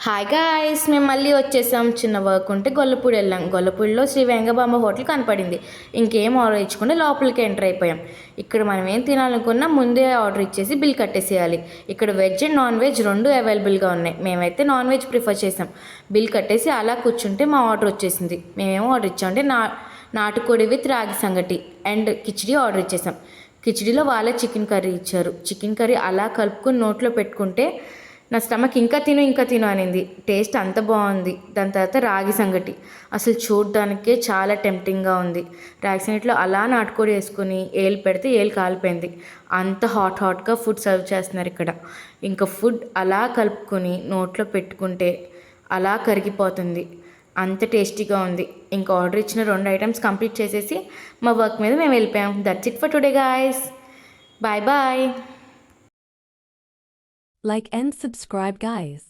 Hi guys, మేము మళ్ళీ వచ్చేసాం. చిన్న వర్క్ ఉంటే గొల్లపూడి వెళ్ళాం. గొల్లపూడిలో శ్రీ వెంగబాంబ హోటల్ కనపడింది. ఇంకేం ఆర్డర్ ఇచ్చుకుంటే లోపలికి ఎంటర్ అయిపోయాం. ఇక్కడ మనం ఏం తినాలనుకున్నా ముందే ఆర్డర్ ఇచ్చేసి బిల్ కట్టేసేయాలి. ఇక్కడ వెజ్ అండ్ నాన్ వెజ్ రెండు అవైలబుల్గా ఉన్నాయి. మేమైతే నాన్ వెజ్ ప్రిఫర్ చేసాం. బిల్ కట్టేసి అలా కూర్చుంటే మా ఆర్డర్ వచ్చేసింది. మేమేమో ఆర్డర్ ఇచ్చామంటే నాటుకోడి విత్ రాగి సంగటి అండ్ కిచిడి ఆర్డర్ ఇచ్చేసాం. కిచిడిలో వాళ్ళే చికెన్ కర్రీ ఇచ్చారు. చికెన్ కర్రీ అలా కలుపుకొని నోట్లో పెట్టుకుంటే నా స్టమక్ ఇంకా తిను అనింది. టేస్ట్ అంత బాగుంది. దాని తర్వాత రాగి సంగటి అసలు చూడడానికే చాలా టెంప్టింగ్గా ఉంది. రాగి సంగటిలో అలా నాటుకోడి వేసుకొని ఏలు పెడితే ఏలు కాలిపోయింది. అంత హాట్గా ఫుడ్ సర్వ్ చేస్తున్నారు ఇక్కడ. ఇంకా ఫుడ్ అలా కలుపుకొని నోట్లో పెట్టుకుంటే అలా కరిగిపోతుంది. అంత టేస్టీగా ఉంది. ఇంకా ఆర్డర్ ఇచ్చిన 2 ఐటమ్స్ కంప్లీట్ చేసేసి మా వర్క్ మీద మేము వెళ్ళిపోయాం. That's it for today guys. Bye bye. Like and subscribe guys.